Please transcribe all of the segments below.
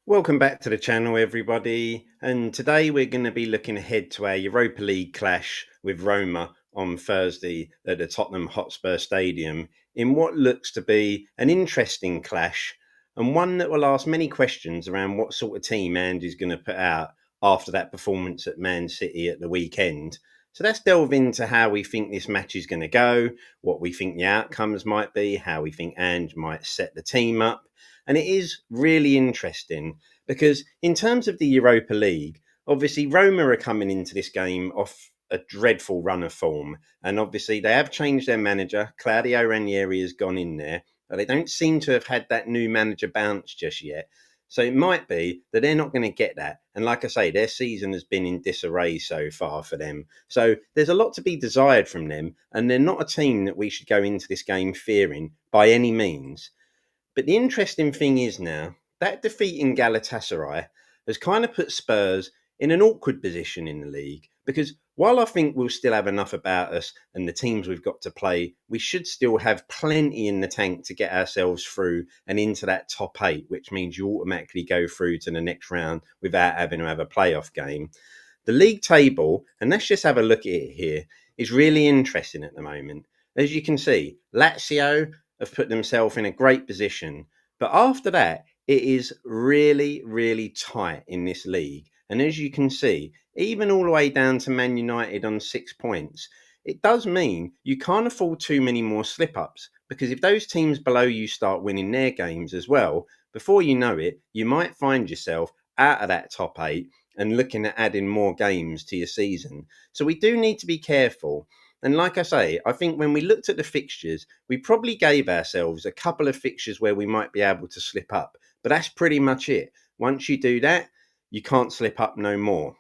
Welcome back to the channel, everybody. And today we're going to be looking ahead to our Europa League clash with Roma on Thursday at the Tottenham Hotspur Stadium in what looks to be an interesting clash and one that will ask many questions around what sort of team Andy's going to put out after that performance at Man City at the weekend. So let's delve into how we think this match is going to go, what we think the outcomes might be, how we think Ange might set the team up. And it is really interesting because, in terms of the Europa League, obviously Roma are coming into this game off a dreadful run of form. And obviously, they have changed their manager. Claudio Ranieri has gone in there, but they don't seem to have had that new manager bounce just yet. So it might be that they're not going to get that. And like I say, their season has been in disarray so far for them. So there's a lot to be desired from them. And they're not a team that we should go into this game fearing by any means. But the interesting thing is now that defeat in Galatasaray has kind of put Spurs in an awkward position in the league because while I think we'll still have enough about us and the teams we've got to play, we should still have plenty in the tank to get ourselves through and into that top eight, which means you automatically go through to the next round without having to have a playoff game. The league table, and let's just have a look at it here, is really interesting at the moment. As you can see, Lazio have put themselves in a great position. But after that, it is really, really tight in this league. And as you can see, even all the way down to Man United on 6 points, it does mean you can't afford too many more slip ups because if those teams below you start winning their games as well, before you know it, you might find yourself out of that top eight and looking at adding more games to your season. So we do need to be careful. And like I say, I think when we looked at the fixtures, we probably gave ourselves a couple of fixtures where we might be able to slip up. But that's pretty much it. Once you do that, you can't slip up no more.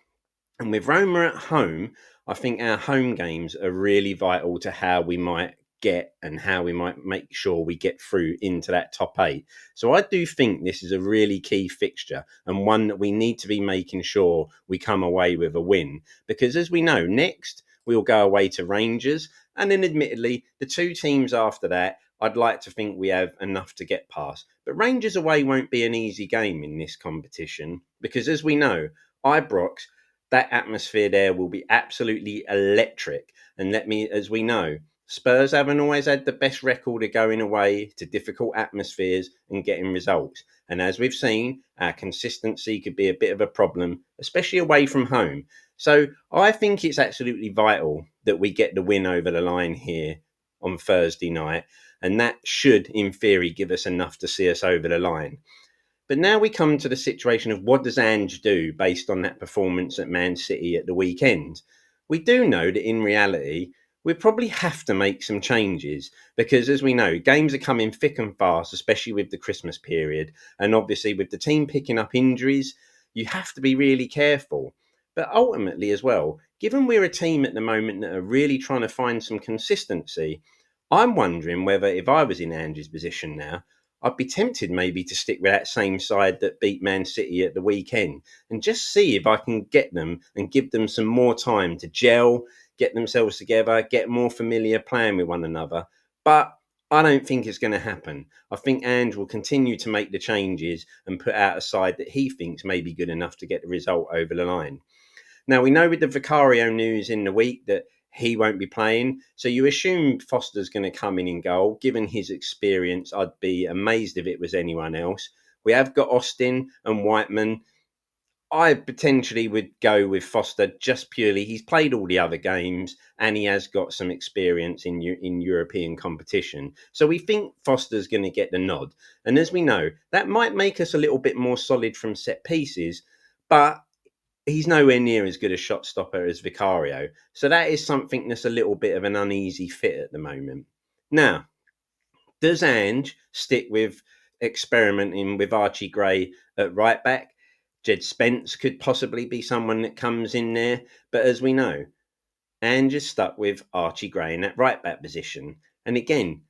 And with Roma at home, I think our home games are really vital to how we might get and how we might make sure we get through into that top eight. So I do think this is a really key fixture and one that we need to be making sure we come away with a win. Because as we know, next we'll go away to Rangers. And then admittedly, the two teams after that, I'd like to think we have enough to get past. But Rangers away won't be an easy game in this competition because as we know, Ibrox, that atmosphere there will be absolutely electric. And as we know, Spurs haven't always had the best record of going away to difficult atmospheres and getting results. And as we've seen, our consistency could be a bit of a problem, especially away from home. So I think it's absolutely vital that we get the win over the line here on Thursday night. And that should, in theory, give us enough to see us over the line. But now we come to the situation of what does Ange do based on that performance at Man City at the weekend? We do know that in reality, we probably have to make some changes because, as we know, games are coming thick and fast, especially with the Christmas period. And obviously, with the team picking up injuries, you have to be really careful. But ultimately, as well, given we're a team at the moment that are really trying to find some consistency, I'm wondering whether if I was in Ange's position now, I'd be tempted maybe to stick with that same side that beat Man City at the weekend and just see if I can get them and give them some more time to gel, get themselves together, get more familiar playing with one another. But I don't think it's going to happen. I think Ange will continue to make the changes and put out a side that he thinks may be good enough to get the result over the line. Now, we know with the Vicario news in the week that he won't be playing. So you assume Foster's going to come in goal. Given his experience, I'd be amazed if it was anyone else. We have got Austin and Whiteman. I potentially would go with Foster just purely. He's played all the other games and he has got some experience in European competition. So we think Foster's going to get the nod. And as we know, that might make us a little bit more solid from set pieces. But he's nowhere near as good a shot stopper as Vicario. So that is something that's a little bit of an uneasy fit at the moment. Now, does Ange stick with experimenting with Archie Gray at right back? Jed Spence could possibly be someone that comes in there. But as we know, Ange is stuck with Archie Gray in that right back position. And again,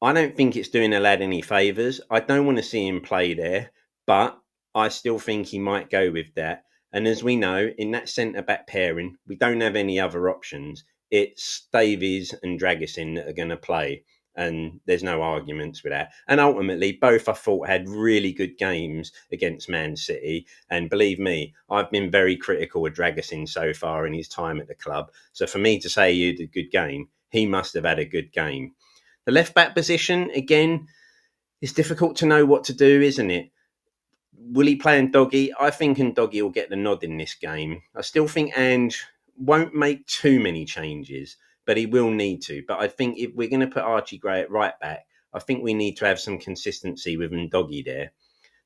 I don't think it's doing the lad any favours. I don't want to see him play there, but I still think he might go with that. And as we know, in that centre back pairing, we don't have any other options. It's Davies and Dragusin that are going to play. and there's no arguments with that. And ultimately, both I thought had really good games against Man City. And believe me, I've been very critical of Dragusin so far in his time at the club. So for me to say he had a good game, he must have had a good game. The left back position, again, it's difficult to know what to do, isn't it? Will he play Ndoggy? I think Ndoggy will get the nod in this game. I still think Ange won't make too many changes, but he will need to. But I think if we're going to put Archie Gray at right back, I think we need to have some consistency with Ndoggy there.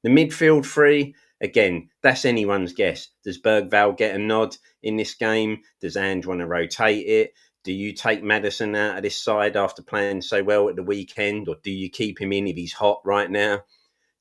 The midfield three, again, that's anyone's guess. Does Bergvall get a nod in this game? Does Ange want to rotate it? Do you take Maddison out of this side after playing so well at the weekend, or do you keep him in if he's hot right now?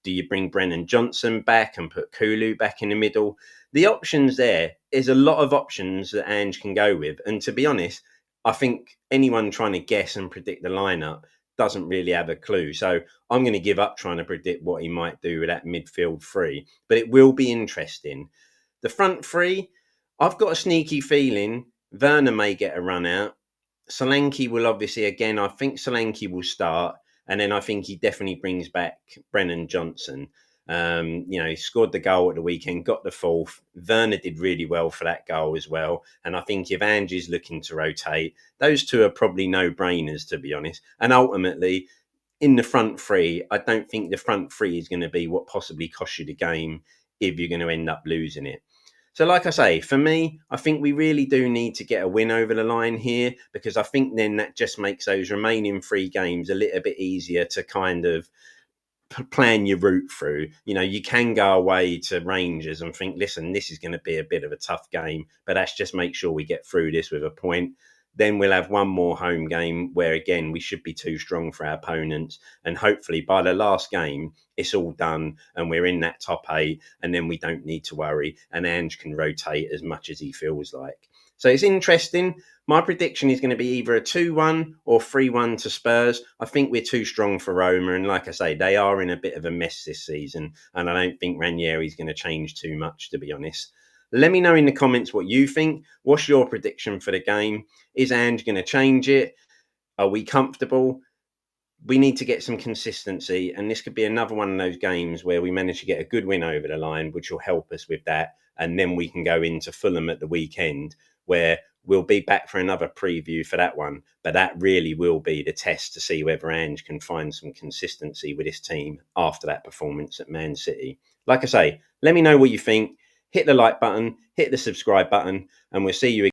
Do you bring Brennan Johnson back and put Kulu back in the middle? The options there is a lot of options that Ange can go with. And to be honest, I think anyone trying to guess and predict the lineup doesn't really have a clue. So I'm going to give up trying to predict what he might do with that midfield three. But it will be interesting. The front three, I've got a sneaky feeling Werner may get a run out. Solanke will obviously, again, I think Solanke will start. And then I think he definitely brings back Brennan Johnson. He scored the goal at the weekend, got the fourth. Werner did really well for that goal as well. And I think if Ange is looking to rotate, those two are probably no-brainers, to be honest. And ultimately, in the front three, I don't think the front three is going to be what possibly costs you the game if you're going to end up losing it. So, like I say, for me, I think we really do need to get a win over the line here, because I think then that just makes those remaining three games a little bit easier to kind of plan your route through. You can go away to Rangers and think, listen, this is going to be a bit of a tough game, but let's just make sure we get through this with a point. Then we'll have one more home game where, again, we should be too strong for our opponents. And hopefully by the last game, it's all done and we're in that top eight, and then we don't need to worry. And Ange can rotate as much as he feels like. So it's interesting. My prediction is going to be either a 2-1 or 3-1 to Spurs. I think we're too strong for Roma. And like I say, they are in a bit of a mess this season. And I don't think Ranieri's going to change too much, to be honest. Let me know in the comments what you think. What's your prediction for the game? Is Ange going to change it? Are we comfortable? We need to get some consistency, and this could be another one of those games where we manage to get a good win over the line, which will help us with that. And then we can go into Fulham at the weekend, where we'll be back for another preview for that one. But that really will be the test to see whether Ange can find some consistency with his team after that performance at Man City. Like I say, let me know what you think. Hit the like button, hit the subscribe button, and we'll see you again.